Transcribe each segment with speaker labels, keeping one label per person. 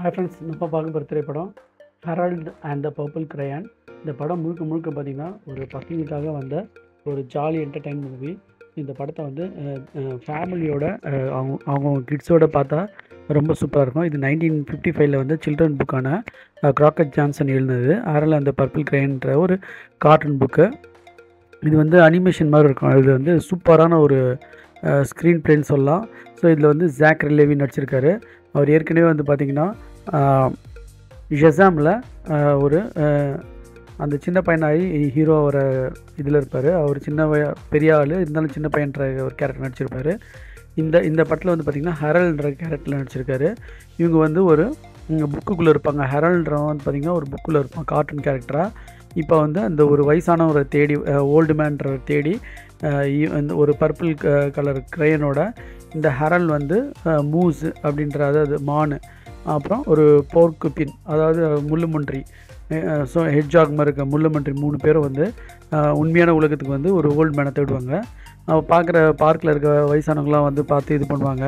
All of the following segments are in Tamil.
Speaker 1: ஹாய் ஃப்ரெண்ட்ஸ், இப்போ பார்க்க போகிற திரைப்படம் Harold and the purple crayon. இந்த படம் முழுக்க முழுக்க பார்த்திங்கன்னா ஒரு பசங்களுக்காக வந்த ஒரு ஜாலி என்டர்டைன் மூவி. இந்த படத்தை வந்து ஃபேமிலியோட அவங்க கிட்ஸோடு பார்த்தா ரொம்ப சூப்பராக இருக்கும். இது 1955 வந்து சில்ட்ரன் புக்கான கிராக்கட் ஜான்சன் எழுதினது. ஹெரால்ட் அண்ட் த பர்பிள் கிரையான்ற ஒரு கார்ட்டூன் புக்கு. இது வந்து அனிமேஷன் மாதிரி இருக்கும். இது வந்து சூப்பரான ஒரு ஸ்க்ரீன் பிளேன்னு சொல்லலாம். ஸோ இதில் வந்து ஜாக் ரிலேவி நடிச்சிருக்காரு. அவர் ஏற்கனவே வந்து பார்த்திங்கன்னா ஷசாமில் ஒரு அந்த சின்ன பையனாகி ஹீரோ ஒரு இதில் இருப்பார். அவர் பெரிய ஆள் இருந்தாலும் சின்ன பையன்ற ஒரு கேரக்டர் நடிச்சிருப்பார். இந்த படத்தில் வந்து பார்த்திங்கன்னா ஹெரால்ட்ன்ற கேரக்டரில் நடிச்சிருக்காரு. இவங்க வந்து ஒரு புக்குக்குள்ளே இருப்பாங்க. ஹெரால்ட்றவன் வந்து பார்த்திங்கன்னா ஒரு புக்கில் இருப்பான் கார்ட்டூன் கேரக்டராக. இப்போ வந்து அந்த ஒரு வயசானவரை தேடி ஓல்டு மேன்ற தேடி இந்த ஒரு பர்பிள் கலர் கிரையனோட இந்த ஹெரால்ட் வந்து மூஸ் அப்படின்ற, அதாவது மான், அப்புறம் ஒரு போர்க்குபின் அதாவது முள்ளுமன்றி, ஸோ ஹெட்ஜாக் மாதிரி இருக்க முள்ளுமன்றி 3 பேரும் வந்து உண்மையான உலகத்துக்கு வந்து ஒரு ஓல்டு மேனை தேடுவாங்க. பார்க்குற பார்க்கில் இருக்க வயசானவங்களாம் வந்து பார்த்து இது பண்ணுவாங்க.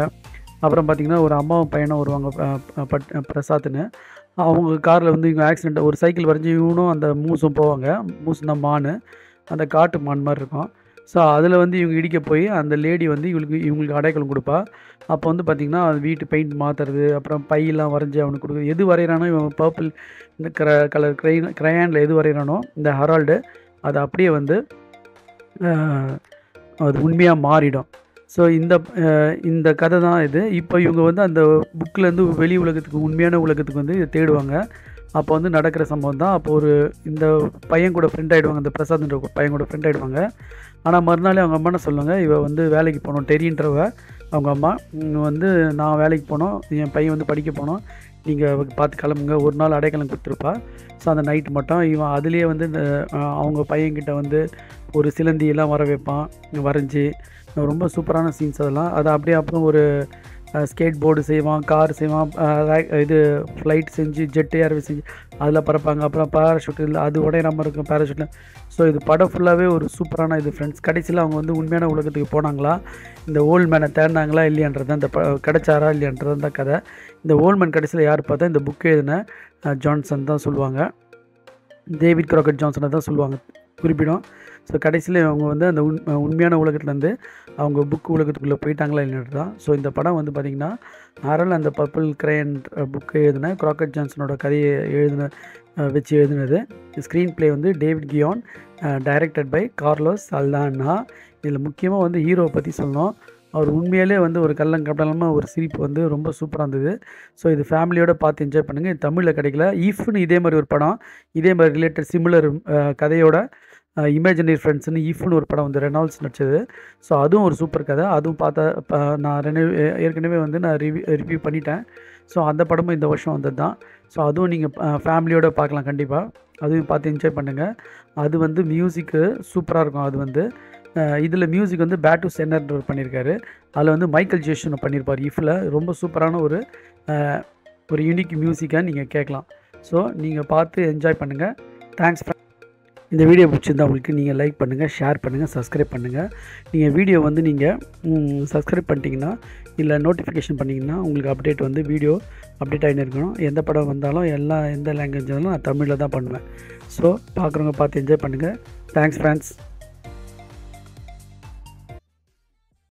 Speaker 1: அப்புறம் பார்த்திங்கன்னா ஒரு அம்மாவும் பையனும் வருவாங்க, பிரசாத்னு. அவங்க காரில் வந்து இவங்க ஆக்சிடெண்ட் ஒரு சைக்கிள் வரைஞ்சி இவனும் அந்த மூஸும் போவாங்க. மூஸ்னா மான், அந்த காட்டு மான் மாதிரி இருக்கும். ஸோ அதில் வந்து இவங்க இடிக்க போய் அந்த லேடி வந்து இவங்களுக்கு அடைக்கலம் கொடுப்பா. அப்போ வந்து பார்த்திங்கன்னா அது வீட்டு பெயிண்ட் மாற்றுறது, அப்புறம் பையெல்லாம் வரைஞ்சி அவனுக்கு கொடுக்குறது. எது வரைகிறானோ இவன் பர்பிள் இந்த கலர் கிரையானில் எது வரைகிறானோ இந்த ஹெரால்டு அது அப்படியே வந்து அது உண்மையாக மாறிடும். ஸோ இந்த கதை தான் இது. இப்போ இவங்க வந்து அந்த புக்கிலேருந்து வெளி உலகத்துக்கு உண்மையான உலகத்துக்கு வந்து தேடுவாங்க. அப்போ வந்து நடக்கிற சம்பவம் தான். அப்போ இந்த பையன் கூட ஃப்ரெண்ட் ஆகிடுவாங்க, அந்த பிரசாத்ன்ற பையன் கூட ஃப்ரெண்ட் ஆகிடுவாங்க. ஆனால் மறுநாள் அவங்க அம்மா என்ன சொல்லுவாங்க, இவ வந்து வேலைக்கு போகணும், டெரின்றவ அவங்க அம்மா வந்து நான் வேலைக்கு போனோம், என் பையன் வந்து படிக்க போனோம், நீங்கள் பார்த்து கிளம்புங்க, ஒரு நாள் அடைக்கலம் கொடுத்துருப்பா. ஸோ அந்த நைட்டு மட்டும் இவன் அதுலேயே வந்து அவங்க பையன்கிட்ட வந்து ஒரு சிலந்தியெல்லாம் வர வைப்பான், வரைஞ்சி. ரொம்ப சூப்பரான சீன்ஸ் அதெல்லாம். அது அப்படியே அப்புறம் ஒரு ஸ்கேட் போர்டு செய்வான், கார் செய்வான், இது ஃப்ளைட் செஞ்சு ஜெட்டு ஏர்வே செஞ்சு அதில் பறப்பாங்க. அப்புறம் பேராஷூட் இல்லை அது உடையாமல் இருக்கும் பேராஷூட்டில். ஸோ இது படம் ஃபுல்லாகவே ஒரு சூப்பரான இது ஃப்ரெண்ட்ஸ். கடைசியில் அவங்க வந்து உண்மையான உலகத்துக்கு போனாங்களா, இந்த ஓல்டு மேனை தேடினாங்களா இல்லையான்றது அந்த கிடைச்சாரா இல்லையான்றது அந்த கதை. இந்த ஓல்டு மேன் கடைசியில் யார் பார்த்தா இந்த புக்கு எழுதின ஜான்சன் தான் சொல்லுவாங்க, டேவிட் கிராக்கட் ஜான்சனை தான் சொல்லுவாங்க குறிப்பிடும். ஸோ கடைசியில் அவங்க வந்து அந்த உண்மையான உலகத்துலேருந்து அவங்க புக்கு உலகத்துக்குள்ளே போயிட்டாங்களா இல்லைன்றது தான். ஸோ இந்த படம் வந்து பார்த்திங்கன்னா ஹெரால்ட் அந்த பர்பிள் கிரையன் புக்கு எழுதின கிராக்கட் ஜான்சனோட கதையை வச்சு எழுதினது. ஸ்க்ரீன் பிளே வந்து David Guion, directed by Carlos Saldanha. இதில் முக்கியமாக வந்து ஹீரோவை பற்றி சொல்லணும். அவர் உண்மையிலே வந்து ஒரு கள்ளங்கப்படலாமல் ஒரு சிரிப்பு வந்து ரொம்ப சூப்பராக இருந்தது. ஸோ இது ஃபேமிலியோடு பார்த்து என்ஜாய் பண்ணுங்கள். இது தமிழில் கிடைக்கல. ஈஃப்னு இதே மாதிரி ஒரு படம், இதே மாதிரி ரிலேட்டட் சிமிலர் கதையோட இமேஜினரி ஃப்ரெண்ட்ஸ்னு ஈஃப்னு ஒரு படம் வந்து ரெனால்ட்ஸ் நடிச்சது. ஸோ அதுவும் ஒரு சூப்பர் கதை. அதுவும் பார்த்தா நான் ஏற்கனவே வந்து நான் ரிவ்யூ பண்ணிட்டேன். ஸோ அந்த படமும் இந்த வருஷம் வந்தது தான். ஸோ அதுவும் நீங்கள் ஃபேமிலியோடு பார்க்கலாம் கண்டிப்பாக. அதுவும் பார்த்து என்ஜாய் பண்ணுங்கள். அது வந்து மியூசிக்கு சூப்பராக இருக்கும். அது வந்து இதில் மியூசிக் வந்து பேட்டு சென்னர் பண்ணியிருக்காரு. அதில் வந்து மைக்கேல் ஜேக்சன் பண்ணியிருப்பார். இஃபில் ரொம்ப சூப்பரான ஒரு யூனிக் மியூசிக்காக நீங்கள் கேட்கலாம். ஸோ நீங்கள் பார்த்து என்ஜாய் பண்ணுங்கள். தேங்க்ஸ். இந்த வீடியோ பிடிச்சிருந்தா உங்களுக்கு நீங்கள் லைக் பண்ணுங்கள், ஷேர் பண்ணுங்கள், சப்ஸ்கிரைப் பண்ணுங்கள். நீங்கள் வீடியோ வந்து நீங்கள் சப்ஸ்கிரைப் பண்ணிட்டீங்கன்னா இல்லை நோட்டிஃபிகேஷன் பண்ணிங்கன்னா உங்களுக்கு வீடியோ அப்டேட் ஆகின்னு இருக்கணும். எந்த படம் வந்தாலும் எந்த லாங்குவேஜ் வந்தாலும் நான் தமிழில் தான் பண்ணுவேன். ஸோ பார்க்குறவங்க பார்த்து என்ஜாய் பண்ணுங்கள். Thanks friends.